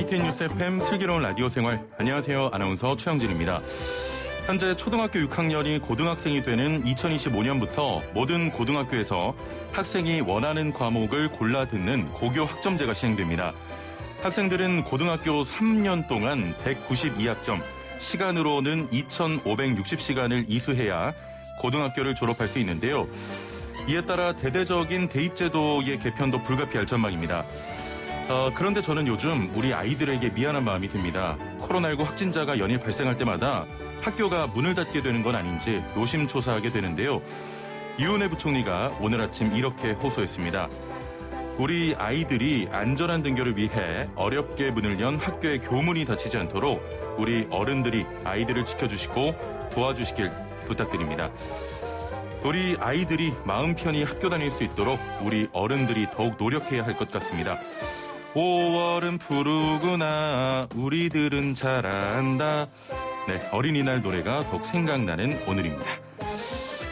YTN 뉴스 FM 슬기로운 라디오 생활. 안녕하세요. 아나운서 최영진입니다. 현재 초등학교 6학년이 고등학생이 되는 2025년부터 모든 고등학교에서 학생이 원하는 과목을 골라 듣는 고교 학점제가 시행됩니다. 학생들은 고등학교 3년 동안 192학점, 시간으로는 2,560시간을 이수해야 고등학교를 졸업할 수 있는데요. 이에 따라 대대적인 대입제도의 개편도 불가피할 전망입니다. 그런데 저는 요즘 우리 아이들에게 미안한 마음이 듭니다. 코로나19 확진자가 연일 발생할 때마다 학교가 문을 닫게 되는 건 아닌지 노심초사하게 되는데요. 이은혜 부총리가 오늘 아침 이렇게 호소했습니다. 우리 아이들이 안전한 등교를 위해 어렵게 문을 연 학교의 교문이 닫히지 않도록 우리 어른들이 아이들을 지켜주시고 도와주시길 부탁드립니다. 우리 아이들이 마음 편히 학교 다닐 수 있도록 우리 어른들이 더욱 노력해야 할 것 같습니다. 5월은 푸르구나 우리들은 잘한다. 네, 어린이날 노래가 더욱 생각나는 오늘입니다.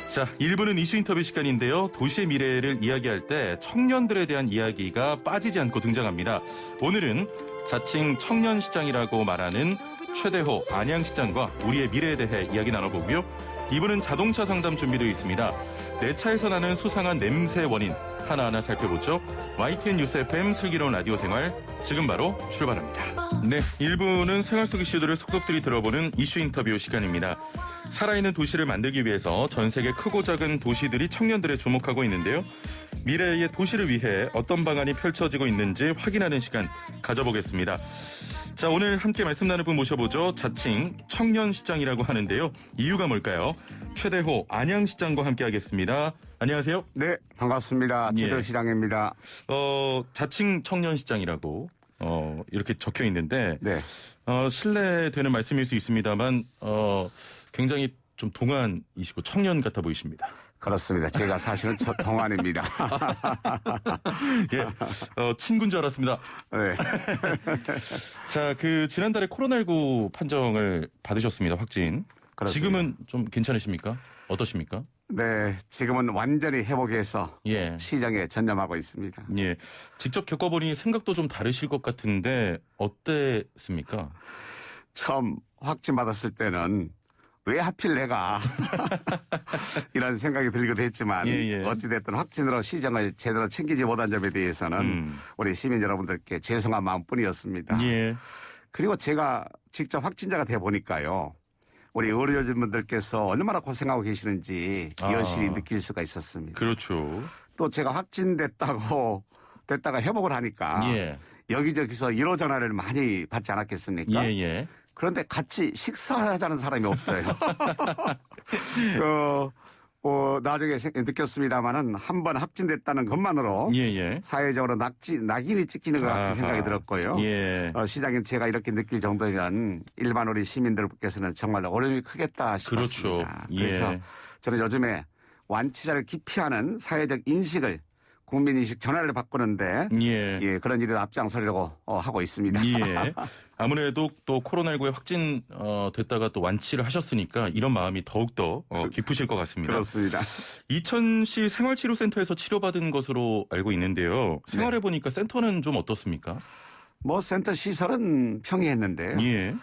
자, 1부는 이슈 인터뷰 시간인데요. 도시의 미래를 이야기할 때 청년들에 대한 이야기가 빠지지 않고 등장합니다. 오늘은 자칭 청년시장이라고 말하는 최대호 안양시장과 우리의 미래에 대해 이야기 나눠보고요. 2부는 자동차 상담 준비되어 있습니다. 내 차에서 나는 수상한 냄새 원인 하나하나 살펴보죠. YTN 뉴스 FM 슬기로운 라디오 생활 지금 바로 출발합니다. 네, 1부는 생활 속 이슈들을 속속들이 들어보는 이슈 인터뷰 시간입니다. 살아있는 도시를 만들기 위해서 전 세계 크고 작은 도시들이 청년들에 주목하고 있는데요. 미래의 도시를 위해 어떤 방안이 펼쳐지고 있는지 확인하는 시간 가져보겠습니다. 자, 오늘 함께 말씀 나눌 분 모셔보죠. 자칭 청년시장이라고 하는데요. 이유가 뭘까요? 최대호 안양시장과 함께 하겠습니다. 안녕하세요. 네, 반갑습니다. 최대호 시장입니다. 자칭 청년시장이라고 이렇게 적혀 있는데 네. 실례되는 말씀일 수 있습니다만 굉장히 좀 동안이시고 청년 같아 보이십니다. 그렇습니다. 제가 사실은 첫 동안입니다. 예, 친구인 줄 알았습니다. 네. 자, 지난달에 코로나19 판정을 받으셨습니다. 확진. 그렇습니다. 지금은 좀 괜찮으십니까? 어떠십니까? 네, 지금은 완전히 회복해서 시장에 전념하고 있습니다. 예, 직접 겪어보니 생각도 좀 다르실 것 같은데 어땠습니까? 처음 확진 받았을 때는 왜 하필 내가 이런 생각이 들기도 했지만 어찌됐든 확진으로 시장을 제대로 챙기지 못한 점에 대해서는 우리 시민 여러분들께 죄송한 마음뿐이었습니다. 그리고 제가 직접 확진자가 돼 보니까요. 우리 의료진분들께서 얼마나 고생하고 계시는지 여실히 느낄 수가 있었습니다. 그렇죠. 또 제가 확진됐다가 회복을 하니까 여기저기서 1호 전화를 많이 받지 않았겠습니까? 그런데 같이 식사하자는 사람이 없어요. 나중에 느꼈습니다마는 한 번 확진됐다는 것만으로 사회적으로 낙인이 찍히는 것 같은 생각이 들었고요. 시장님 제가 이렇게 느낄 정도면 일반 우리 시민들께서는 정말 어려움이 크겠다 싶었습니다. 그렇죠. 그래서 저는 요즘에 완치자를 기피하는 사회적 인식을 국민인식 전환을 바꾸는데 그런 일을 앞장서려고 하고 있습니다. 아무래도 또 코로나19에 확진 됐다가 또 완치를 하셨으니까 이런 마음이 더욱더 깊으실 것 같습니다. 그렇습니다. 이천시 생활치료센터에서 치료받은 것으로 알고 있는데요. 생활해보니까 센터는 좀 어떻습니까? 센터 시설은 평이했는데요.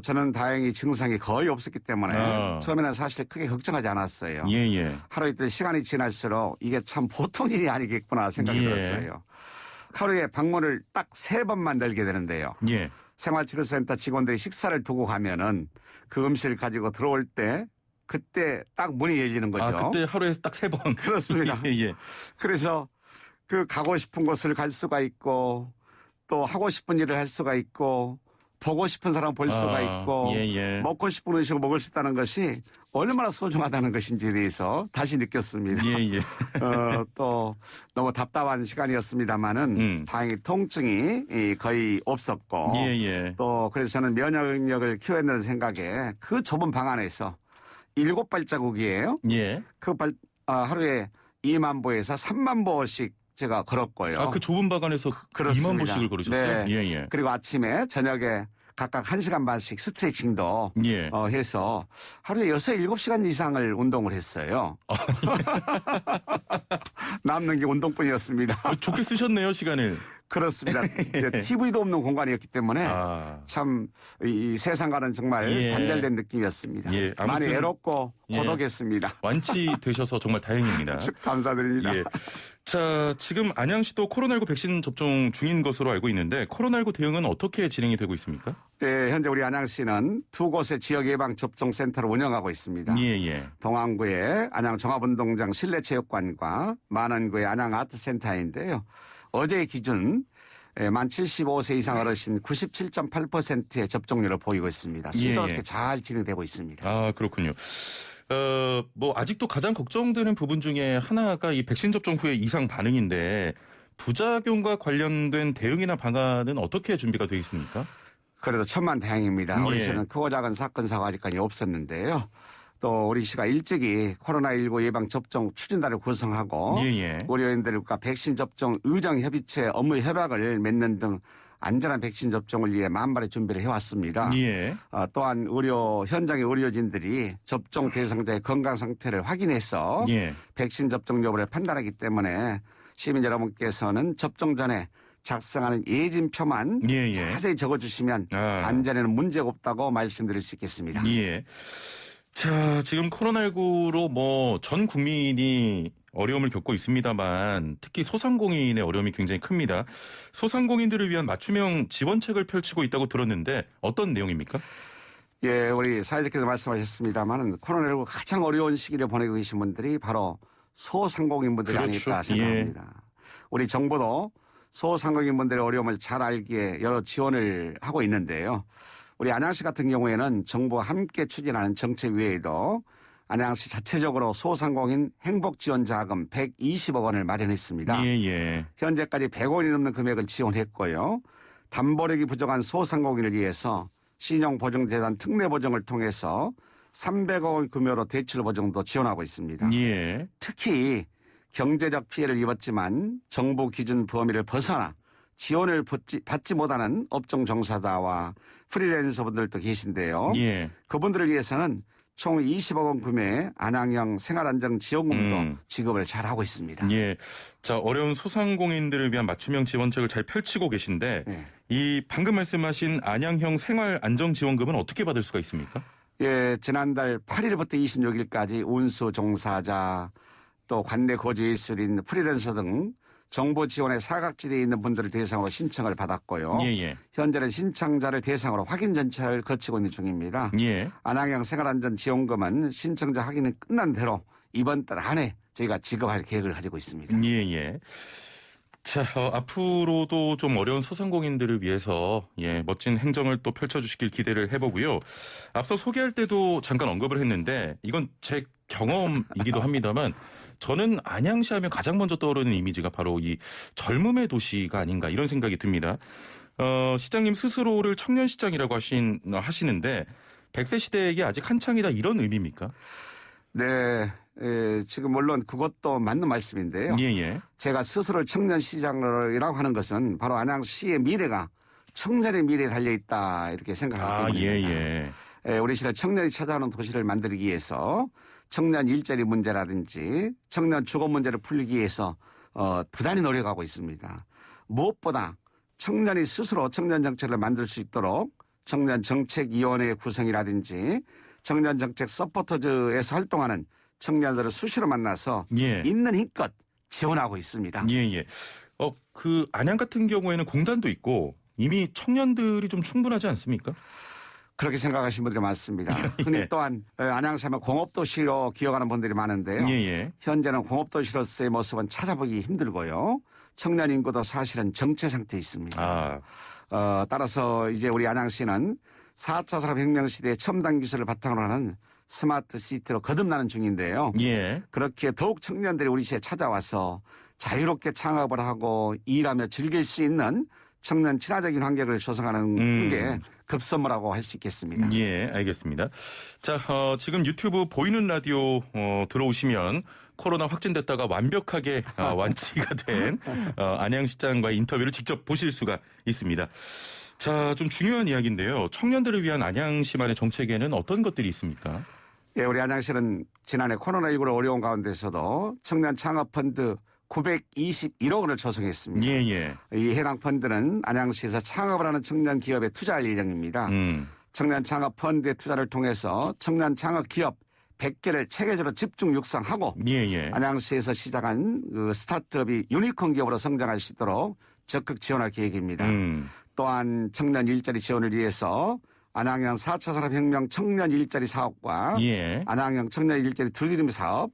저는 다행히 증상이 거의 없었기 때문에 처음에는 사실 크게 걱정하지 않았어요. 하루 이틀 시간이 지날수록 이게 참 보통 일이 아니겠구나 생각이 들었어요. 하루에 방문을 딱 3번만 열게 되는데요. 생활치료센터 직원들이 식사를 두고 가면은 그 음식을 가지고 들어올 때 그때 딱 문이 열리는 거죠. 그때 하루에 딱 3번. 그렇습니다. 그래서 가고 싶은 곳을 갈 수가 있고 또 하고 싶은 일을 할 수가 있고 보고 싶은 사람 볼 수가 있고 먹고 싶은 음식을 먹을 수 있다는 것이 얼마나 소중하다는 것인지에 대해서 다시 느꼈습니다. 또 너무 답답한 시간이었습니다마는 다행히 통증이 거의 없었고 또 그래서 저는 면역력을 키워야 된다는 생각에 그 좁은 방 안에서 7발자국이에요. 하루에 2만 보에서 3만 보씩 제가 걸었고요. 그 좁은 방 안에서 2만 보씩을 걸으셨어요? 그리고 아침에 저녁에 각각 1시간 반씩 스트레칭도 해서 하루에 6, 7시간 이상을 운동을 했어요. 남는 게 운동뿐이었습니다. 좋게 쓰셨네요, 시간을. 그렇습니다. TV도 없는 공간이었기 때문에 참 이 세상과는 정말 단절된 느낌이었습니다. 많이 외롭고 고독했습니다. 완치되셔서 정말 다행입니다. 감사드립니다. 자, 지금 안양시도 코로나19 백신 접종 중인 것으로 알고 있는데 코로나19 대응은 어떻게 진행이 되고 있습니까? 네, 현재 우리 안양시는 두 곳의 지역예방접종센터를 운영하고 있습니다. 동안구의 안양종합운동장 실내체육관과 만원구의 안양아트센터인데요. 어제 기준 만 75세 이상 어르신 97.8%의 접종률을 보이고 있습니다. 순조롭게 잘 진행되고 있습니다. 아, 그렇군요. 아직도 가장 걱정되는 부분 중에 하나가 이 백신 접종 후에 이상 반응인데 부작용과 관련된 대응이나 방안은 어떻게 준비가 되어 있습니까? 그래도 천만다행입니다. 우리 시는 크고 작은 사건 사고가 아직까지 없었는데요. 또 우리 시가 일찍이 코로나19 예방접종 추진단을 구성하고 의료인들과 백신 접종 의정협의체 업무 협약을 맺는 등 안전한 백신 접종을 위해 만발의 준비를 해왔습니다. 또한 현장의 의료진들이 접종 대상자의 건강 상태를 확인해서 백신 접종 여부를 판단하기 때문에 시민 여러분께서는 접종 전에 작성하는 예진표만 자세히 적어주시면 안전에는 문제가 없다고 말씀드릴 수 있겠습니다. 자, 지금 코로나19로 전 국민이 어려움을 겪고 있습니다만 특히 소상공인의 어려움이 굉장히 큽니다. 소상공인들을 위한 맞춤형 지원책을 펼치고 있다고 들었는데 어떤 내용입니까? 예, 우리 사회자께서 말씀하셨습니다만 코로나19 가장 어려운 시기를 보내고 계신 분들이 바로 소상공인분들이 아닐까 생각합니다. 우리 정부도 소상공인분들의 어려움을 잘 알기에 여러 지원을 하고 있는데요. 우리 안양시 같은 경우에는 정부와 함께 추진하는 정책 외에도 안양시 자체적으로 소상공인 행복지원자금 120억 원을 마련했습니다. 현재까지 100원이 넘는 금액을 지원했고요. 담보력이 부족한 소상공인을 위해서 신용보증재단 특례보증을 통해서 300억 원 규모로 대출보증도 지원하고 있습니다. 특히 경제적 피해를 입었지만 정부 기준 범위를 벗어나 지원을 받지 못하는 업종 종사자와 프리랜서분들도 계신데요. 그분들을 위해서는 총 20억 원 규모의 안양형 생활안정지원금도 지급을 잘하고 있습니다. 자, 어려운 소상공인들을 위한 맞춤형 지원책을 잘 펼치고 계신데 이 방금 말씀하신 안양형 생활안정지원금은 어떻게 받을 수가 있습니까? 지난달 8일부터 26일까지 운수 종사자 또 관내 거주 예술인 프리랜서 등 정부 지원의 사각지대에 있는 분들을 대상으로 신청을 받았고요. 현재는 신청자를 대상으로 확인 전차를 거치고 있는 중입니다. 안양형 생활안전지원금은 신청자 확인이 끝난 대로 이번 달 안에 저희가 지급할 계획을 가지고 있습니다. 자, 앞으로도 좀 어려운 소상공인들을 위해서 멋진 행정을 또 펼쳐주시길 기대를 해보고요. 앞서 소개할 때도 잠깐 언급을 했는데 이건 제 경험이기도 합니다만 저는 안양시 하면 가장 먼저 떠오르는 이미지가 바로 이 젊음의 도시가 아닌가 이런 생각이 듭니다. 시장님 스스로를 청년시장이라고 하시는데 100세 시대에게 아직 한창이다 이런 의미입니까? 네. 지금 물론 그것도 맞는 말씀인데요. 제가 스스로를 청년시장이라고 하는 것은 바로 안양시의 미래가 청년의 미래에 달려있다 이렇게 생각하기 때문입니다. 우리 시를 청년이 찾아오는 도시를 만들기 위해서 청년 일자리 문제라든지 청년 주거 문제를 풀기 위해서 부단히 노력하고 있습니다. 무엇보다 청년이 스스로 청년 정책을 만들 수 있도록 청년 정책위원회 구성이라든지 청년 정책 서포터즈에서 활동하는 청년들을 수시로 만나서 있는 힘껏 지원하고 있습니다. 그 안양 같은 경우에는 공단도 있고 이미 청년들이 좀 충분하지 않습니까? 그렇게 생각하시는 분들이 많습니다. 흔히 또한 안양시 하면 공업도시로 기억하는 분들이 많은데요. 현재는 공업도시로서의 모습은 찾아보기 힘들고요. 청년 인구도 사실은 정체 상태에 있습니다. 따라서 이제 우리 안양시는 4차 산업혁명 시대의 첨단 기술을 바탕으로 하는 스마트 시티로 거듭나는 중인데요. 그렇게 더욱 청년들이 우리 시에 찾아와서 자유롭게 창업을 하고 일하며 즐길 수 있는 청년 친화적인 환경을 조성하는 게 급선무라고 할 수 있겠습니다. 알겠습니다. 자, 지금 유튜브 보이는 라디오 들어오시면 코로나 확진됐다가 완벽하게 완치가 된 안양시장과의 인터뷰를 직접 보실 수가 있습니다. 자, 좀 중요한 이야기인데요. 청년들을 위한 안양시만의 정책에는 어떤 것들이 있습니까? 우리 안양시는 지난해 코로나19로 어려운 가운데서도 청년 창업펀드 921억 원을 조성했습니다. 예, 예. 이 해당 펀드는 안양시에서 창업을 하는 청년 기업에 투자할 예정입니다. 청년 창업 펀드의 투자를 통해서 청년 창업 기업 100개를 체계적으로 집중 육성하고 예, 예. 안양시에서 시작한 그 스타트업이 유니콘 기업으로 성장할 수 있도록 적극 지원할 계획입니다. 또한 청년 일자리 지원을 위해서 안양형 4차 산업혁명 청년 일자리 사업과 예. 안양형 청년 일자리 두드림 사업,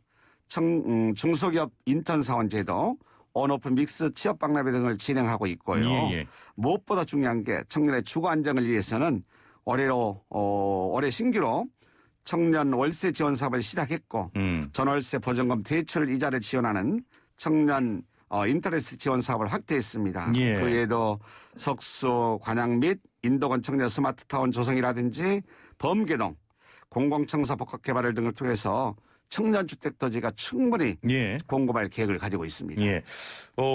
중소기업 인턴 사원 제도, 온오픈 믹스 취업 박람회 등을 진행하고 있고요. 예, 예. 무엇보다 중요한 게 청년의 주거 안정을 위해서는 올해 신규로 청년 월세 지원 사업을 시작했고 전월세 보전금 대출 이자를 지원하는 청년 인터넷 지원 사업을 확대했습니다. 예. 그 외에도 석수, 관양 및 인도권 청년 스마트타운 조성이라든지 범계동, 공공청사 복합 개발을 등을 통해서 청년주택 토지가 충분히 예. 공급할 계획을 가지고 있습니다. 예.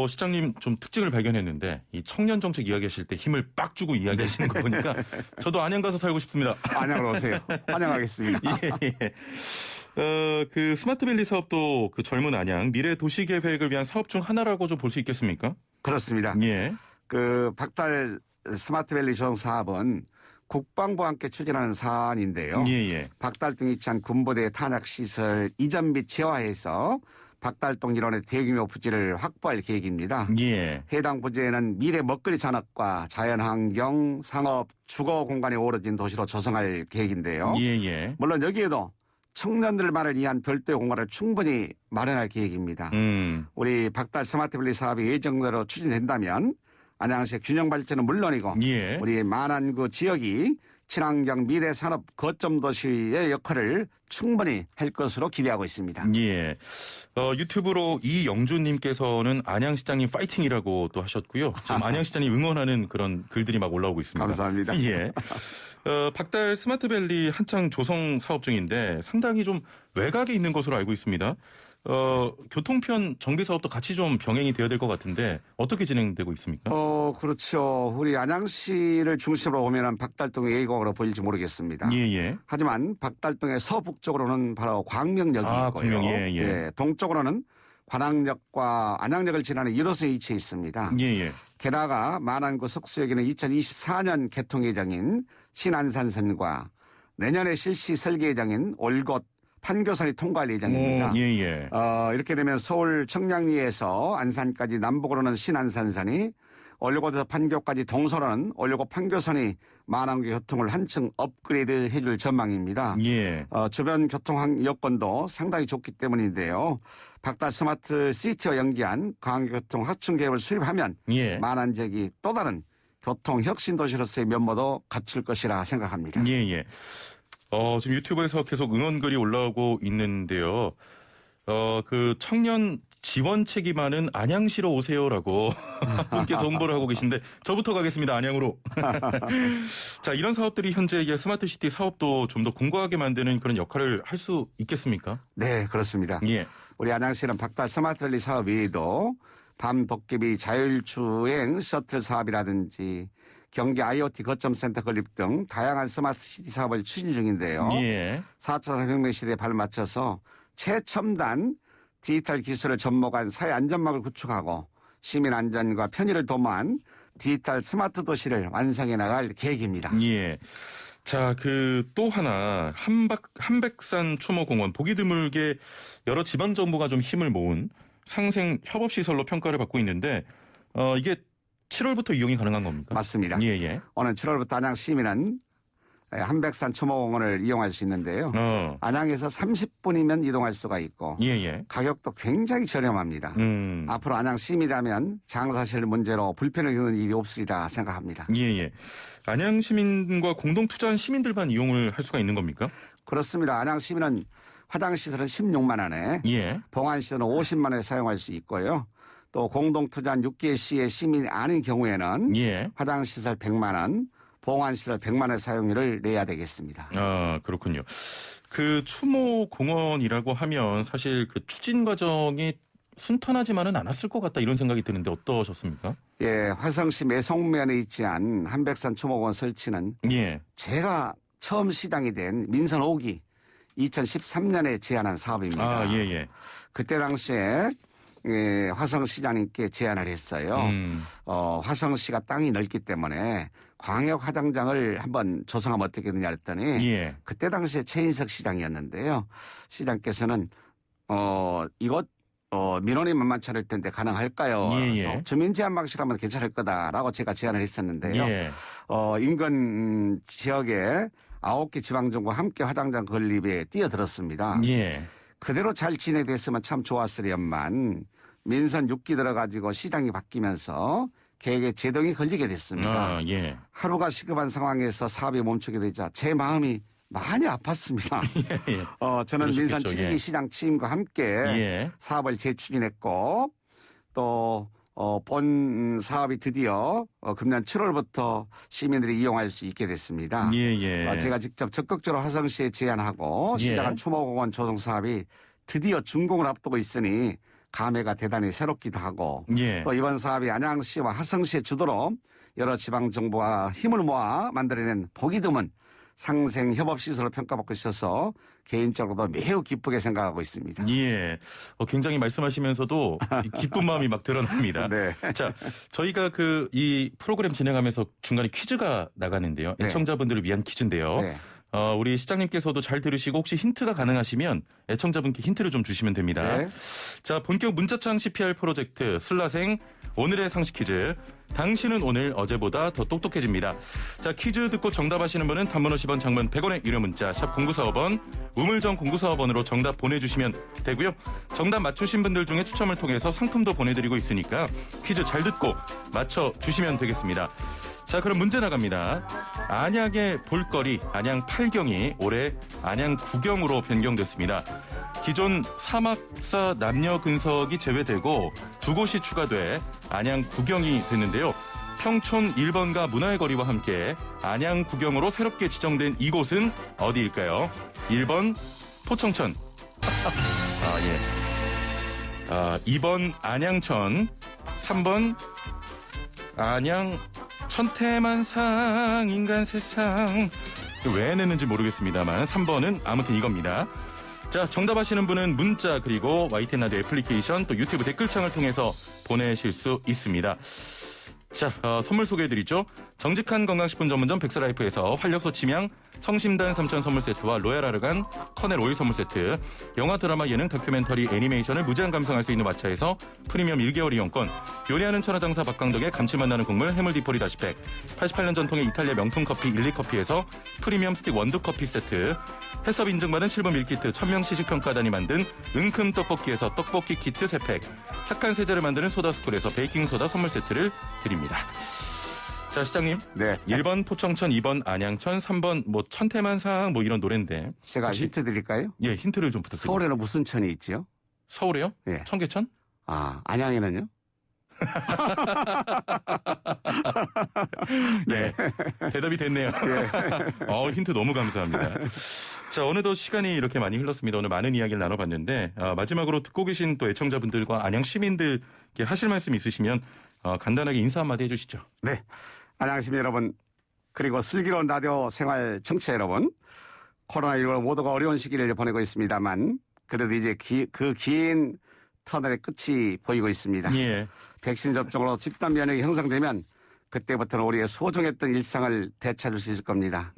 시장님 좀 특징을 발견했는데 이 청년 정책 이야기하실 때 힘을 빡 주고 이야기하시는 거 보니까 저도 안양 가서 살고 싶습니다. 안양으로 오세요. 환영하겠습니다. 예. 그 스마트밸리 사업도 그 젊은 안양 미래 도시 계획을 위한 사업 중 하나라고 좀 볼 수 있겠습니까? 그렇습니다. 예. 그 박달 스마트밸리 조성 사업은 국방부와 함께 추진하는 사안인데요. 예. 박달동 이천 군부대 탄약시설 이전 및 재화해서 박달동 일원의 대규모 부지를 확보할 계획입니다. 예. 해당 부지에는 미래 먹거리 산업과 자연환경, 상업, 주거 공간이 어우러진 도시로 조성할 계획인데요. 예. 물론 여기에도 청년들만을 위한 별도의 공간을 충분히 마련할 계획입니다. 우리 박달 스마트밸리 사업이 예정대로 추진된다면 안양시의 균형 발전은 물론이고 예. 우리 만안구 지역이 친환경 미래 산업 거점 도시의 역할을 충분히 할 것으로 기대하고 있습니다. 예. 유튜브로 이영주님께서는 안양시장님 파이팅이라고 또 하셨고요. 지금 안양시장님 응원하는 그런 글들이 막 올라오고 있습니다. 감사합니다. 예. 박달 스마트밸리 한창 조성 사업 중인데 상당히 좀 외곽에 있는 것으로 알고 있습니다. 교통편 정비 사업도 같이 좀 병행이 되어야 될 것 같은데 어떻게 진행되고 있습니까? 그렇죠. 우리 안양시를 중심으로 보면은 박달동이 A공으로 보일지 모르겠습니다. 예. 하지만 박달동의 서북쪽으로는 바로 광명역이 있고요. 광명, 예. 동쪽으로는 관악역과 안양역을 지나는 1호선이 위치해 있습니다. 예. 게다가 만안구 석수역에는 2024년 개통 예정인 신안산선과 내년에 실시 설계 예정인 올곳 판교선이 통과할 예정입니다. 예. 이렇게 되면 서울 청량리에서 안산까지 남북으로는 신안산선이, 올곳에서 판교까지 동서로는 올곳 판교선이 만안구 교통을 한층 업그레이드 해줄 전망입니다. 예. 주변 교통 여건도 상당히 좋기 때문인데요. 박달 스마트 시티와 연계한 광교통 하층 계획을 수립하면 만안 지역이 또 다른 교통 혁신 도시로서의 면모도 갖출 것이라 생각합니다. 예. 지금 유튜브에서 계속 응원글이 올라오고 있는데요. 그 청년 지원 책임하는 안양시로 오세요라고 분께서 홍보를 하고 계신데 저부터 가겠습니다. 안양으로. 자, 이런 사업들이 현재 스마트시티 사업도 좀 더 공고하게 만드는 그런 역할을 할 수 있겠습니까? 네, 그렇습니다. 예. 우리 안양시는 박달 스마트밸리 사업 외에도 밤 도깨비 자율주행 셔틀 사업이라든지 경기 IoT 거점센터 건립 등 다양한 스마트시티 사업을 추진 중인데요. 예. 4차 산업혁명 시대에 발맞춰서 최첨단 디지털 기술을 접목한 사회 안전망을 구축하고 시민 안전과 편의를 도모한 디지털 스마트 도시를 완성해 나갈 계획입니다. 예. 자, 또 하나 한백산 추모공원 보기 드물게 여러 지방 정부가 좀 힘을 모은 상생 협업 시설로 평가를 받고 있는데 이게 7월부터 이용이 가능한 겁니까? 맞습니다. 예. 오늘 7월부터 안양 시민은 한백산 추모공원을 이용할 수 있는데요. 안양에서 30분이면 이동할 수가 있고 예. 가격도 굉장히 저렴합니다. 앞으로 안양 시민이라면 장사실 문제로 불편을 겪는 일이 없으리라 생각합니다. 예. 안양 시민과 공동 투자한 시민들만 이용을 할 수가 있는 겁니까? 그렇습니다. 안양 시민은 화장시설은 16만 원에 봉안시설은 50만 원에 사용할 수 있고요. 또 공동 투자한 6개 시의 시민이 아닌 경우에는 화장시설 100만 원, 봉안시설 100만 원 사용료를 내야 되겠습니다. 그렇군요. 그 추모공원이라고 하면 사실 그 추진 과정이 순탄하지만은 않았을 것 같다 이런 생각이 드는데 어떠셨습니까? 예, 화성시 매송면에 위치한 한백산 추모공원 설치는 제가 처음 시장이 된 민선 5기 2013년에 제안한 사업입니다. 예. 그때 당시에 화성시장님께 제안을 했어요. 화성시가 땅이 넓기 때문에 광역 화장장을 한번 조성하면 어떻겠느냐 했더니 그때 당시에 최인석 시장이었는데요. 시장께서는 이것 민원이 만만치 않을 텐데 가능할까요? 그래서 주민 제한 방식으로 하면 괜찮을 거다라고 제가 제안을 했었는데요. 인근 지역에 9개 지방정부와 함께 화장장 건립에 뛰어들었습니다. 그대로 잘 진행됐으면 참 좋았으련만 민선 6기 들어가지고 시장이 바뀌면서 계획에 제동이 걸리게 됐습니다. 하루가 시급한 상황에서 사업이 멈추게 되자 제 마음이 많이 아팠습니다. 저는 민선 7기 시장 취임과 함께 사업을 재추진했고 또 본 사업이 드디어 금년 7월부터 시민들이 이용할 수 있게 됐습니다. 제가 직접 적극적으로 화성시에 제안하고 시작한 추모공원 조성 사업이 드디어 준공을 앞두고 있으니 감회가 대단히 새롭기도 하고 또 이번 사업이 안양시와 화성시의 주도로 여러 지방정부와 힘을 모아 만들어낸 보기 드문 상생협업시설로 평가받고 있어서 개인적으로도 매우 기쁘게 생각하고 있습니다. 굉장히 말씀하시면서도 기쁜 마음이 막 드러납니다. 자, 저희가 이 프로그램 진행하면서 중간에 퀴즈가 나가는데요. 애청자분들을 위한 퀴즈인데요. 우리 시장님께서도 잘 들으시고 혹시 힌트가 가능하시면 애청자분께 힌트를 좀 주시면 됩니다. 자, 본격 문자창 CPR 프로젝트 슬라생 오늘의 상식 퀴즈. 당신은 오늘 어제보다 더 똑똑해집니다. 자, 퀴즈 듣고 정답하시는 분은 단문 50원, 장문 100원의 유료 문자 샵 0945번, 우물정 0945번으로 정답 보내주시면 되고요. 정답 맞추신 분들 중에 추첨을 통해서 상품도 보내드리고 있으니까 퀴즈 잘 듣고 맞춰주시면 되겠습니다. 자, 그럼 문제 나갑니다. 안양의 볼거리 안양 8경이 올해 안양 9경으로 변경됐습니다. 기존 사막사 남녀 근석이 제외되고 두 곳이 추가돼 안양 9경이 됐는데요. 평촌 1번가 문화의 거리와 함께 안양 9경으로 새롭게 지정된 이곳은 어디일까요? 1번 포청천 2번 안양천 3번 안양 천태만상 인간 세상 왜 냈는지 모르겠습니다만 3번은 아무튼 이겁니다. 자, 정답하시는 분은 문자 그리고 YTN 라디오 애플리케이션 또 유튜브 댓글창을 통해서 보내실 수 있습니다. 자, 선물 소개해드리죠. 정직한 건강식품 전문점 백스라이프에서 활력소 침향 청심단 3천 선물 세트와 로얄 아르간 커넬 오일 선물 세트, 영화 드라마 예능 다큐멘터리 애니메이션을 무제한 감상할 수 있는 왓챠에서 프리미엄 1개월 이용권, 요리하는 천하장사 박강덕의 감칠맛 나는 국물 해물 디포리 다시팩, 88년 전통의 이탈리아 명품 커피 일리커피에서 프리미엄 스틱 원두 커피 세트, 해썹 인증받은 7번 밀키트 천명 시식평가단이 만든 은큼 떡볶이에서 떡볶이 키트 3팩, 착한 세제를 만드는 소다스쿨에서 베이킹소다 선물 세트를 드립니다. 자, 시장님. 1번 포청천, 2번 안양천, 3번 천태만상 이런 노래인데. 제가 힌트 드릴까요? 힌트를 좀 부탁드립니다. 서울에는 무슨 천이 있지요? 서울에요? 청계천? 안양에는요? 대답이 됐네요. 힌트 너무 감사합니다. 자, 어느덧 시간이 이렇게 많이 흘렀습니다. 오늘 많은 이야기를 나눠봤는데 마지막으로 듣고 계신 또 애청자분들과 안양 시민들께 하실 말씀 있으시면 간단하게 인사 한마디 해주시죠. 안양 시민 여러분, 그리고 슬기로운 라디오 생활 청취자 여러분, 코로나19로 모두가 어려운 시기를 보내고 있습니다만 그래도 이제 그 긴 터널의 끝이 보이고 있습니다. 백신 접종으로 집단 면역이 형성되면 그때부터는 우리의 소중했던 일상을 되찾을 수 있을 겁니다.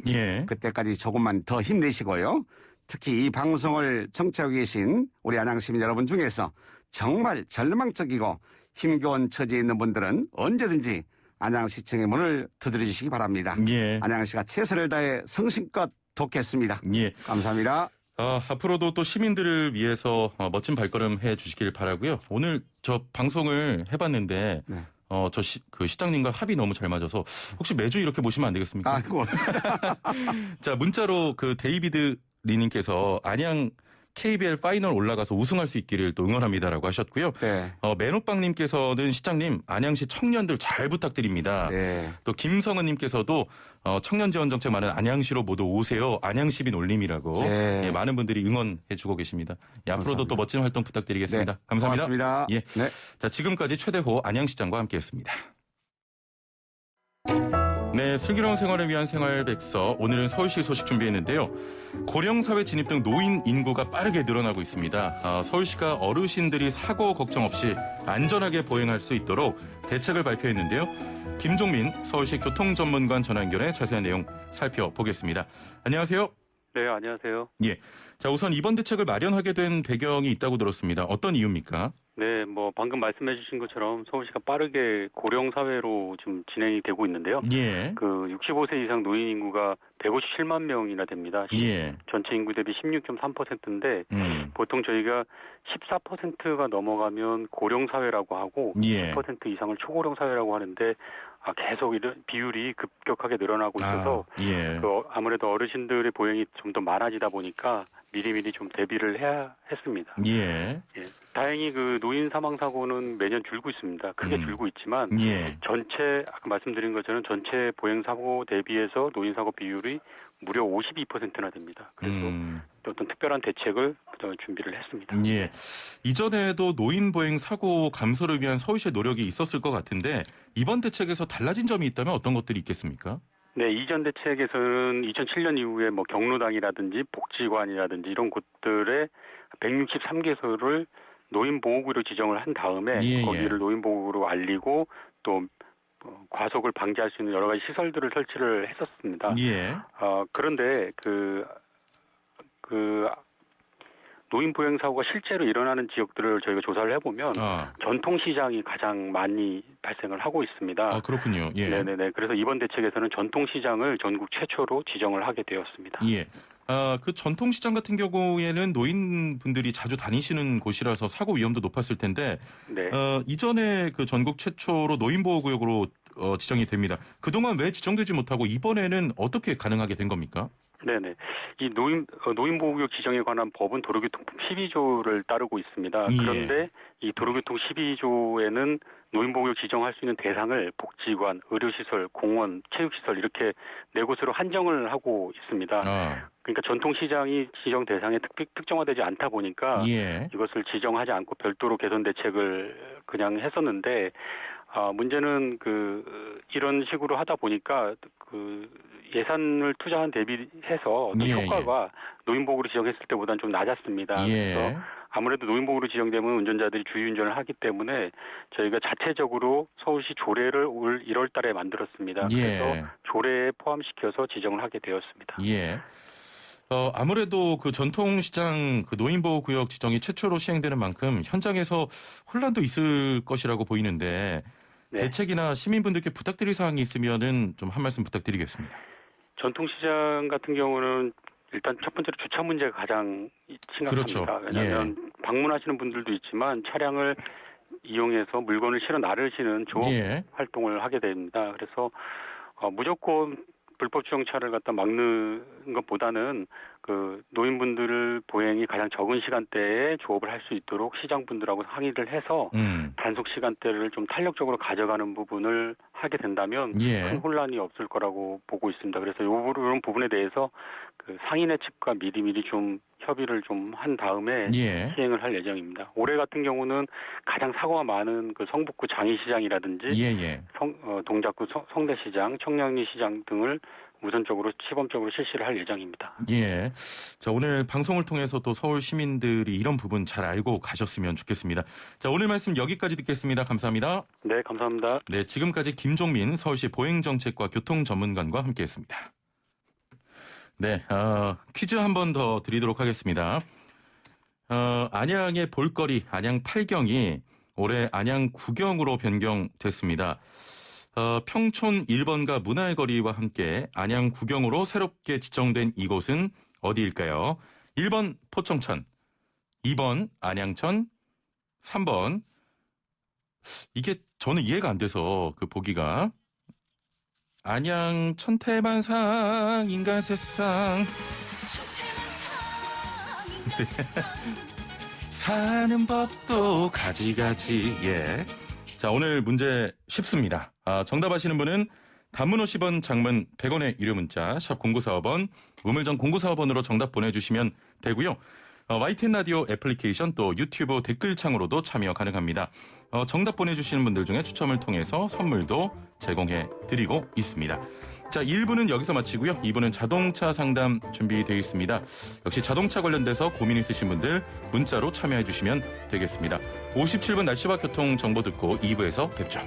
그때까지 조금만 더 힘내시고요. 특히 이 방송을 청취하고 계신 우리 안양 시민 여러분 중에서 정말 절망적이고 힘겨운 처지에 있는 분들은 언제든지 안양시청의 문을 두드려 주시기 바랍니다. 안양시가 최선을 다해 성심껏 돕겠습니다. 감사합니다. 앞으로도 또 시민들을 위해서 멋진 발걸음 해 주시길 바라고요. 오늘 저 방송을 해봤는데 그 시장님과 합이 너무 잘 맞아서 혹시 매주 이렇게 모시면 안 되겠습니까? 자, 문자로 그 데이비드 리님께서 안양 KBL 파이널 올라가서 우승할 수 있기를 또 응원합니다라고 하셨고요. 매노빵님께서는 시장님 안양시 청년들 잘 부탁드립니다. 또 김성은님께서도 청년 지원 정책 많은 안양시로 모두 오세요. 안양시민 올림이라고 많은 분들이 응원해주고 계십니다. 앞으로도 또 멋진 활동 부탁드리겠습니다. 감사합니다. 고맙습니다. 자, 지금까지 최대호 안양시장과 함께했습니다. 네, 슬기로운 생활을 위한 생활백서. 오늘은 서울시 소식 준비했는데요. 고령사회 진입 등 노인 인구가 빠르게 늘어나고 있습니다. 서울시가 어르신들이 사고 걱정 없이 안전하게 보행할 수 있도록 대책을 발표했는데요. 김종민 서울시 교통전문관 전화 연결해 자세한 내용 살펴보겠습니다. 안녕하세요. 네, 안녕하세요. 예. 자, 우선 이번 대책을 마련하게 된 배경이 있다고 들었습니다. 어떤 이유입니까? 네, 방금 말씀해 주신 것처럼 서울시가 빠르게 고령사회로 지금 진행이 되고 있는데요. 예. 65세 이상 노인 인구가 157만 명이나 됩니다. 예. 전체 인구 대비 16.3%인데 보통 저희가 14%가 넘어가면 고령사회라고 하고 예. 10% 이상을 초고령사회라고 하는데 계속 이런 비율이 급격하게 늘어나고 있어서 예. 아무래도 어르신들의 보행이 좀 더 많아지다 보니까 미리미리 좀 대비를 해야 했습니다. 예. 예. 다행히 노인 사망 사고는 매년 줄고 있습니다. 크게 줄고 있지만 예. 전체 아까 말씀드린 것처럼 전체 보행 사고 대비해서 노인 사고 비율이 무려 52%나 됩니다. 그래서 어떤 특별한 대책을 준비를 했습니다. 예. 이전에도 노인 보행 사고 감소를 위한 서울시의 노력이 있었을 것 같은데 이번 대책에서 달라진 점이 있다면 어떤 것들이 있겠습니까? 네, 이전 대책에서는 2007년 이후에 경로당이라든지 복지관이라든지 이런 곳들에 163개소를 노인보호구로 지정을 한 다음에 거기를 노인보호구로 알리고 또 과속을 방지할 수 있는 여러 가지 시설들을 설치를 했었습니다. 예. 그런데 노인 보행 사고가 실제로 일어나는 지역들을 저희가 조사를 해보면 전통시장이 가장 많이 발생을 하고 있습니다. 그렇군요. 예. 네네네. 그래서 이번 대책에서는 전통시장을 전국 최초로 지정을 하게 되었습니다. 예. 그 전통시장 같은 경우에는 노인분들이 자주 다니시는 곳이라서 사고 위험도 높았을 텐데, 네. 이전에 그 전국 최초로 노인보호구역으로 지정이 됩니다. 그동안 왜 지정되지 못하고 이번에는 어떻게 가능하게 된 겁니까? 네네. 이 노인보호구역 지정에 관한 법은 도로교통법 12조를 따르고 있습니다. 예. 그런데 이 도로교통 12조에는 노인보호구역 지정할 수 있는 대상을 복지관, 의료시설, 공원, 체육시설 이렇게 네 곳으로 한정을 하고 있습니다. 그러니까 전통시장이 지정 대상에 특정화되지 않다 보니까 이것을 지정하지 않고 별도로 개선 대책을 그냥 했었는데 문제는 이런 식으로 하다 보니까 예산을 투자한 대비해서 효과가 노인보호구로 지정했을 때보다는 좀 낮았습니다. 그래서 아무래도 노인보호구로 지정되면 운전자들이 주의운전을 하기 때문에 저희가 자체적으로 서울시 조례를 올 1월 달에 만들었습니다. 그래서 조례에 포함시켜서 지정을 하게 되었습니다. 예. 아무래도 그 전통시장 노인보호구역 지정이 최초로 시행되는 만큼 현장에서 혼란도 있을 것이라고 보이는데 대책이나 시민분들께 부탁드릴 사항이 있으면은 좀 한 말씀 부탁드리겠습니다. 전통시장 같은 경우는 일단 첫 번째로 주차 문제가 가장 심각합니다. 그렇죠. 왜냐하면 방문하시는 분들도 있지만 차량을 이용해서 물건을 실어 나르시는 조업 활동을 하게 됩니다. 그래서 무조건 불법 주정차를 갖다 막는 것보다는 노인분들 보행이 가장 적은 시간대에 조업을 할 수 있도록 시장분들하고 상의를 해서 단속 시간대를 좀 탄력적으로 가져가는 부분을 하게 된다면 큰 혼란이 없을 거라고 보고 있습니다. 그래서 이런 부분에 대해서 상인의 측과 미리미리 좀 협의를 좀 한 다음에 시행을 할 예정입니다. 올해 같은 경우는 가장 사고가 많은 성북구 장이시장이라든지 동작구 성대시장, 청량리시장 등을 우선적으로 시범적으로 실시를 할 예정입니다. 예. 자, 오늘 방송을 통해서도 서울 시민들이 이런 부분 잘 알고 가셨으면 좋겠습니다. 자, 오늘 말씀 여기까지 듣겠습니다. 감사합니다. 네, 감사합니다. 네, 지금까지 김종민 서울시 보행정책과 교통전문관과 함께했습니다. 네, 퀴즈 한 번 더 드리도록 하겠습니다. 안양의 볼거리 안양 8경이 올해 안양 9경으로 변경됐습니다. 평촌 1번가 문화의 거리와 함께 안양 9경으로 새롭게 지정된 이곳은 어디일까요? 1번 포청천, 2번 안양천, 3번 이게 저는 이해가 안 돼서 보기가 안양 천태만상 인간 세상 사는 법도 가지가지. 자, 오늘 문제 쉽습니다. 정답 아시는 분은 단문 50원, 장문 100원의 유료 문자 샵 0945번, 우물정 0945번으로 정답 보내주시면 되고요. YTN 라디오 애플리케이션 또 유튜브 댓글창으로도 참여 가능합니다. 정답 보내주시는 분들 중에 추첨을 통해서 선물도 제공해 드리고 있습니다. 자, 1부는 여기서 마치고요. 2부는 자동차 상담 준비되어 있습니다. 역시 자동차 관련돼서 고민 있으신 분들 문자로 참여해 주시면 되겠습니다. 57분 날씨와 교통 정보 듣고 2부에서 뵙죠.